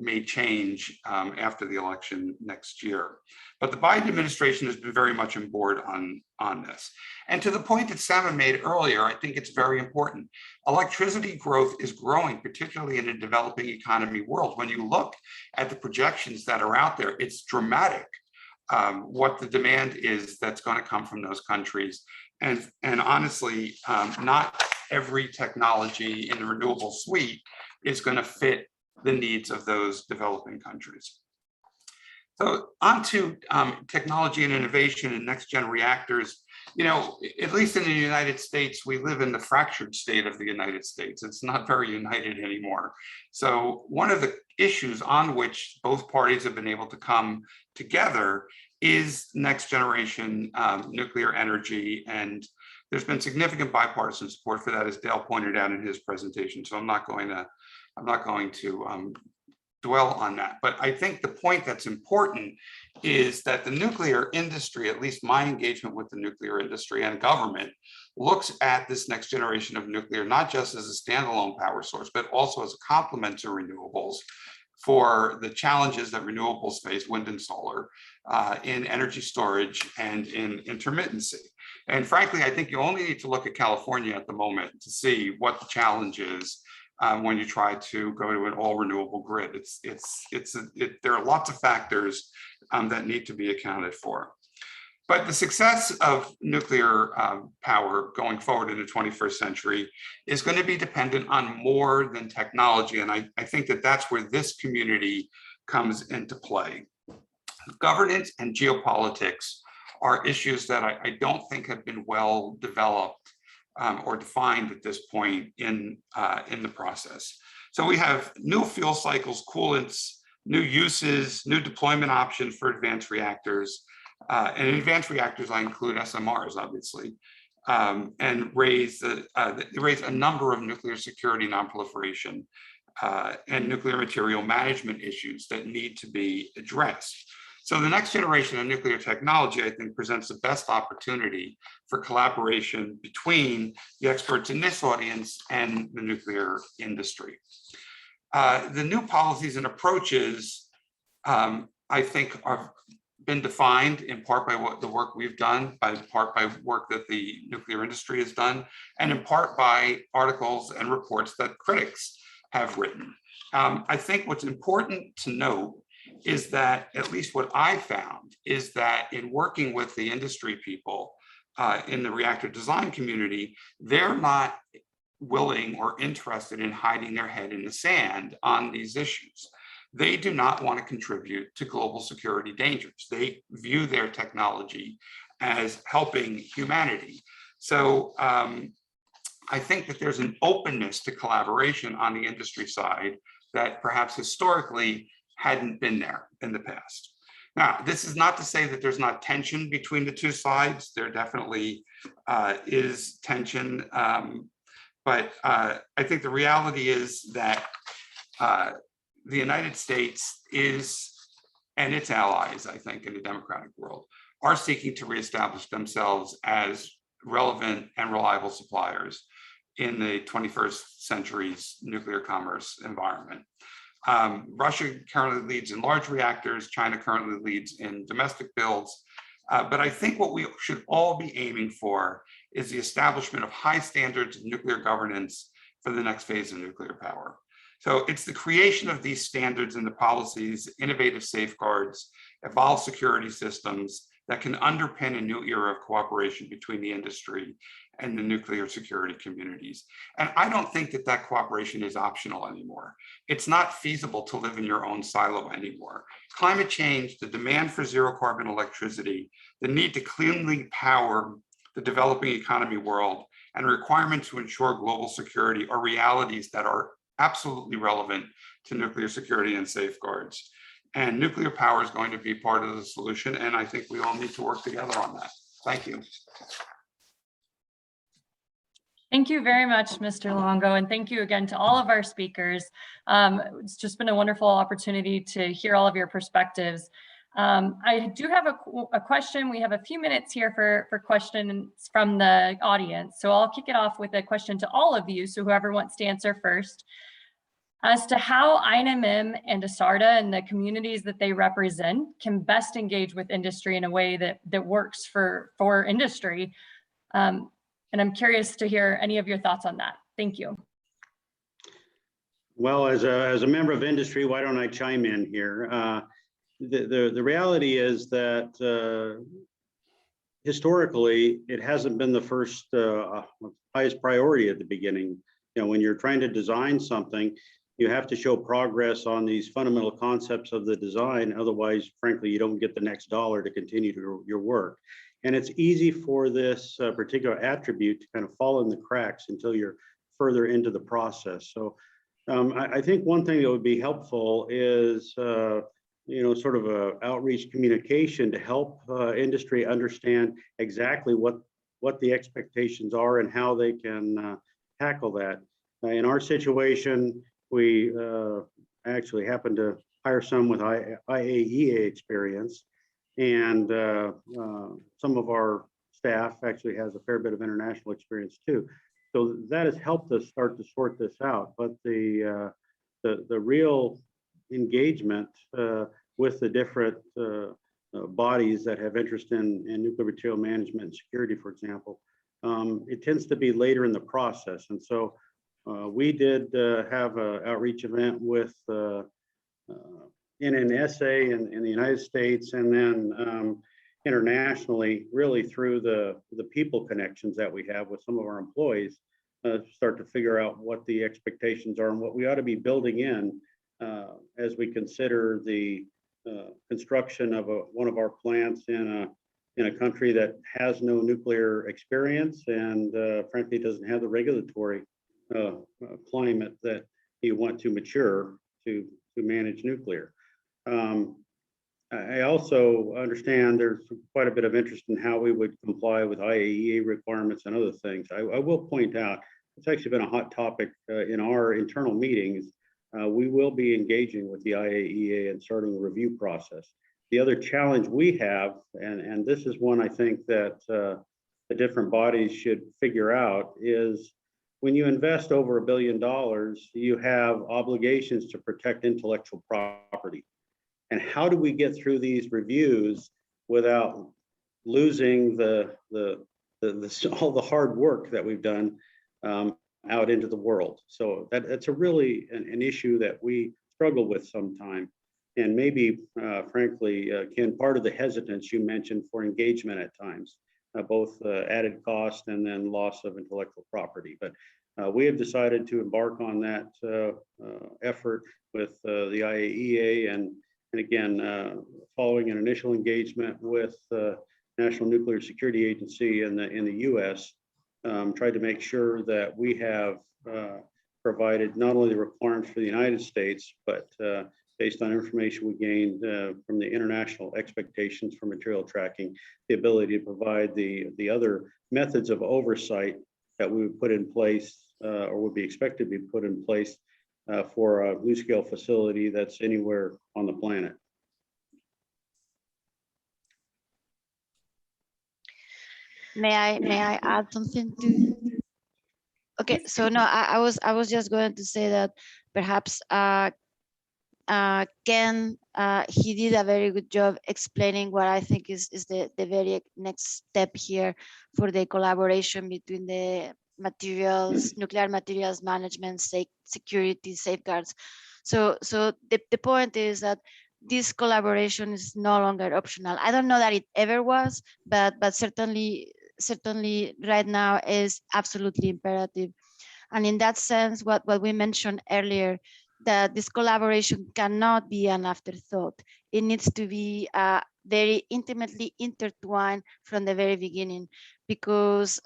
may change after the election next year. But the Biden administration has been very much on board on this. And to the point that Sama made earlier, I think it's very important. Electricity growth is growing, particularly in a developing economy world. When you look at the projections that are out there, it's dramatic what the demand is that's going to come from those countries. And honestly, not every technology in the renewable suite is going to fit the needs of those developing countries. So on to technology and innovation and next-gen reactors. You know, at least in the United States, we live in the fractured state of the United States. It's not very united anymore. So one of the issues on which both parties have been able to come together is next-generation nuclear energy. And there's been significant bipartisan support for that, as Dale pointed out in his presentation. So I'm not going to dwell on that. But I think the point that's important is that the nuclear industry, at least my engagement with the nuclear industry and government, looks at this next generation of nuclear, not just as a standalone power source, but also as a complement to renewables for the challenges that renewables face, wind and solar, in energy storage and in intermittency. And frankly, I think you only need to look at California at the moment to see what the challenge is when you try to go to an all renewable grid. There are lots of factors that need to be accounted for. But the success of nuclear power going forward in the 21st century is going to be dependent on more than technology. And I think that that's where this community comes into play. Governance and geopolitics are issues that I don't think have been well developed or defined at this point in the process. So we have new fuel cycles, coolants, new uses, new deployment options for advanced reactors. And in advanced reactors, I include SMRs, obviously, and raise a number of nuclear security, nonproliferation, and nuclear material management issues that need to be addressed. So the next generation of nuclear technology, I think, presents the best opportunity for collaboration between the experts in this audience and the nuclear industry. The new policies and approaches, I think, are been defined in part by what the work we've done, by part by work that the nuclear industry has done, and in part by articles and reports that critics have written. I think what's important to note is that, at least what I found, is that in working with the industry people in the reactor design community, they're not willing or interested in hiding their head in the sand on these issues. They do not want to contribute to global security dangers. They view their technology as helping humanity. So I think that there's an openness to collaboration on the industry side that perhaps historically hadn't been there in the past. Now, this is not to say that there's not tension between the two sides. There definitely is tension. But I think the reality is that the United States is, and its allies, I think, in the democratic world, are seeking to reestablish themselves as relevant and reliable suppliers in the 21st century's nuclear commerce environment. Russia currently leads in large reactors. China currently leads in domestic builds. But I think what we should all be aiming for is the establishment of high standards of nuclear governance for the next phase of nuclear power. So it's the creation of these standards and the policies, innovative safeguards, evolved security systems that can underpin a new era of cooperation between the industry and the nuclear security communities. And I don't think that that cooperation is optional anymore. It's not feasible to live in your own silo anymore. Climate change, the demand for zero carbon electricity, the need to cleanly power the developing economy world, and a requirement to ensure global security are realities that are absolutely relevant to nuclear security and safeguards. And nuclear power is going to be part of the solution. And I think we all need to work together on that. Thank you. Thank you very much, Mr. Luongo, and thank you again to all of our speakers. It's just been a wonderful opportunity to hear all of your perspectives. I do have a question. We have a few minutes here for questions from the audience. So I'll kick it off with a question to all of you. So whoever wants to answer first, as to how INMM and ESARDA and the communities that they represent can best engage with industry in a way that works for industry. And I'm curious to hear any of your thoughts on that. Thank you. Well, as a member of industry, why don't I chime in here? The reality is that historically, it hasn't been the first highest priority at the beginning. You know, when you're trying to design something, you have to show progress on these fundamental concepts of the design. Otherwise, frankly, you don't get the next dollar to continue your work. And it's easy for this particular attribute to kind of fall in the cracks until you're further into the process. So I think one thing that would be helpful is, you know, sort of a outreach communication to help industry understand exactly what the expectations are and how they can tackle that. In our situation, we actually happen to hire some with IAEA experience, and some of our staff actually has a fair bit of international experience too. So that has helped us start to sort this out. But the real engagement with the different bodies that have interest in nuclear material management and security, for example, it tends to be later in the process. And so we did have an outreach event with NNSA in the United States, and then internationally, really through the people connections that we have with some of our employees, start to figure out what the expectations are and what we ought to be building in as we consider the construction of one of our plants in a country that has no nuclear experience and frankly doesn't have the regulatory climate that you want to mature to manage nuclear. I also understand there's quite a bit of interest in how we would comply with IAEA requirements and other things. I will point out, it's actually been a hot topic in our internal meetings. We will be engaging with the IAEA and starting a review process. The other challenge we have, and this is one I think that the different bodies should figure out, is when you invest over $1 billion, you have obligations to protect intellectual property. And how do we get through these reviews without losing all the hard work that we've done out into the world? So that's a really an issue that we struggle with sometimes. And maybe, frankly, Ken, part of the hesitance you mentioned for engagement at times, both added cost and then loss of intellectual property. But we have decided to embark on that effort with the IAEA, and again, following an initial engagement with the National Nuclear Security Agency in the U.S., tried to make sure that we have provided not only the requirements for the United States, but based on information we gained from the international expectations for material tracking, the ability to provide the other methods of oversight that we would put in place or would be expected to be put in place for a NuScale facility that's anywhere on the planet. May I add something to? Okay, so no, I was just going to say that perhaps Ken, he did a very good job explaining what I think is the very next step here for the collaboration between the materials, nuclear materials management, security, safeguards. So the point is that this collaboration is no longer optional. I don't know that it ever was, but certainly right now is absolutely imperative. And in that sense, what we mentioned earlier, that this collaboration cannot be an afterthought. It needs to be very intimately intertwined from the very beginning, because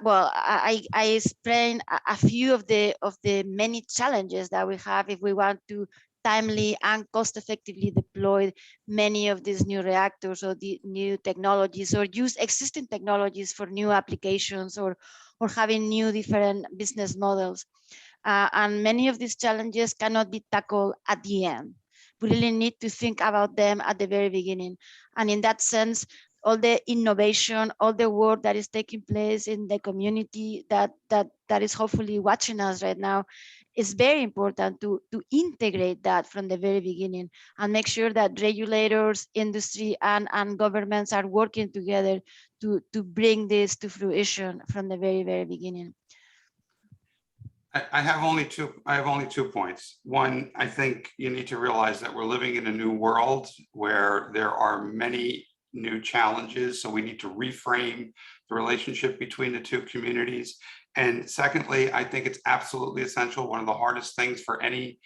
well, I explained a few of the many challenges that we have if we want to timely and cost effectively deploy many of these new reactors or the new technologies, or use existing technologies for new applications, or having new different business models. And many of these challenges cannot be tackled at the end. We really need to think about them at the very beginning. And in that sense, all the innovation, all the work that is taking place in the community that is hopefully watching us right now, is very important to integrate that from the very beginning and make sure that regulators, industry, and governments are working together to bring this to fruition from the very, very beginning. I have only two points. One, I think you need to realize that we're living in a new world where there are many new challenges. So we need to reframe the relationship between the two communities. And secondly, I think it's absolutely essential. One of the hardest things for any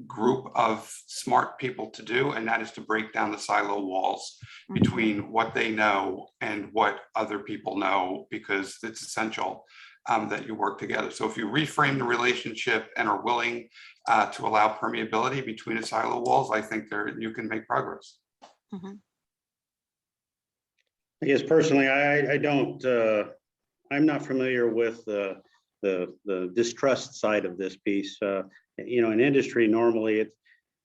group of smart people to do, and that is to break down the silo walls between what they know and what other people know, because it's essential that you work together. So if you reframe the relationship and are willing to allow permeability between the silo walls, I think you can make progress. Mm-hmm. I guess personally, I don't, I'm not familiar with the distrust side of this piece. You know, in industry, normally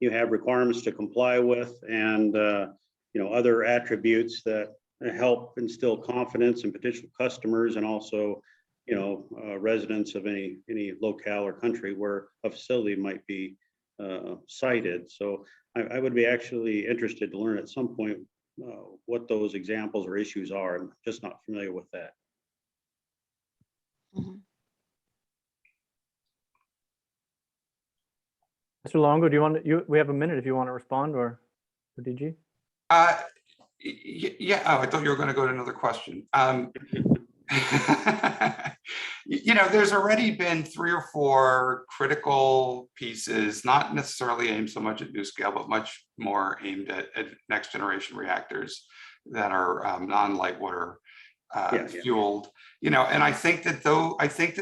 you have requirements to comply with, and you know, other attributes that help instill confidence in potential customers, and also, you know, residents of any locale or country where a facility might be sited. So I would be actually interested to learn at some point what those examples or issues are. I'm just not familiar with that. Mm-hmm. Mr. Luongo, do you want to, we have a minute if you want to respond, or DG? Yeah, oh, I thought you were going to go to another question. You know, there's already been 3 or 4 critical pieces, not necessarily aimed so much at NuScale, but much more aimed at next generation reactors that are non-light water fueled. You know, and I think that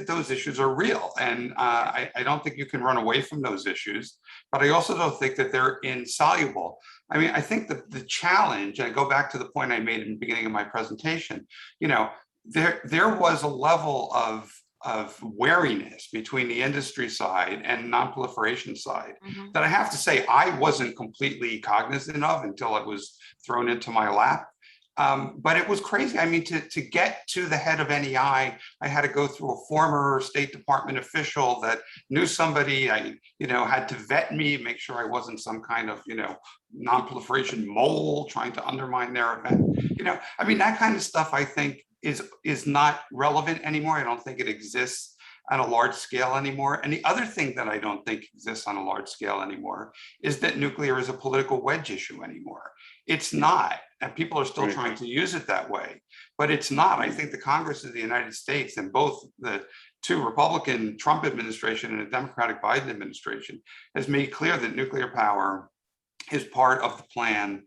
those issues are real, and I don't think you can run away from those issues. But I also don't think that they're insoluble. I mean, I think the challenge, and I go back to the point I made in the beginning of my presentation, you know, there was a level of wariness between the industry side and non-proliferation side that I have to say I wasn't completely cognizant of until it was thrown into my lap. But it was crazy. I mean, to get to the head of NEI, I had to go through a former State Department official that knew somebody. I, you know, had to vet me, make sure I wasn't some kind of, you know, non-proliferation mole trying to undermine their event. You know, I mean, that kind of stuff, I think, is not relevant anymore. I don't think it exists on a large scale anymore. And the other thing that I don't think exists on a large scale anymore is that nuclear is a political wedge issue anymore. It's not, and people are still trying to use it that way, but it's not. I think the Congress of the United States, and both the 2 Republican Trump administration and a Democratic Biden administration, has made clear that nuclear power is part of the plan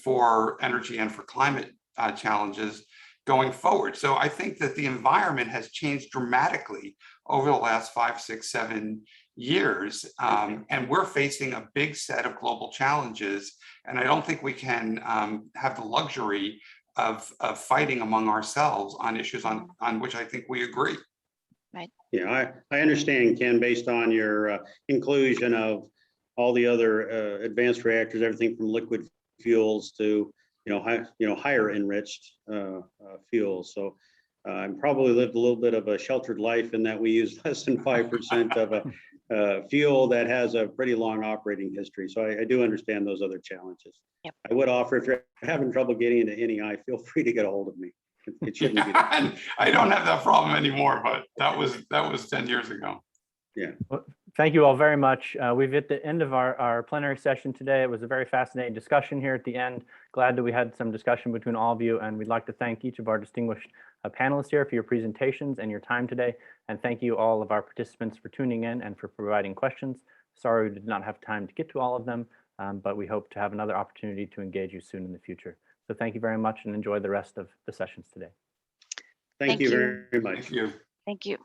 for energy and for climate challenges going forward. So I think that the environment has changed dramatically over the last 5, 6, 7 years. And we're facing a big set of global challenges. And I don't think we can have the luxury of fighting among ourselves on issues on which I think we agree. Yeah, I understand, Ken, based on your inclusion of all the other advanced reactors, everything from liquid fuels to higher enriched fuels. So I probably lived a little bit of a sheltered life in that we use less than 5% of a fuel that has a pretty long operating history. So I do understand those other challenges. Yep. I would offer, if you're having trouble getting into NEI, feel free to get a hold of me. It shouldn't be that. And I don't have that problem anymore, but that was 10 years ago. Yeah. Well, thank you all very much. We've at the end of our plenary session today. It was a very fascinating discussion here at the end. Glad that we had some discussion between all of you, and we'd like to thank each of our distinguished panelists here for your presentations and your time today. And thank you all of our participants for tuning in and for providing questions. Sorry we did not have time to get to all of them, but we hope to have another opportunity to engage you soon in the future. So thank you very much and enjoy the rest of the sessions today. Thank you very much. Thank you. Thank you.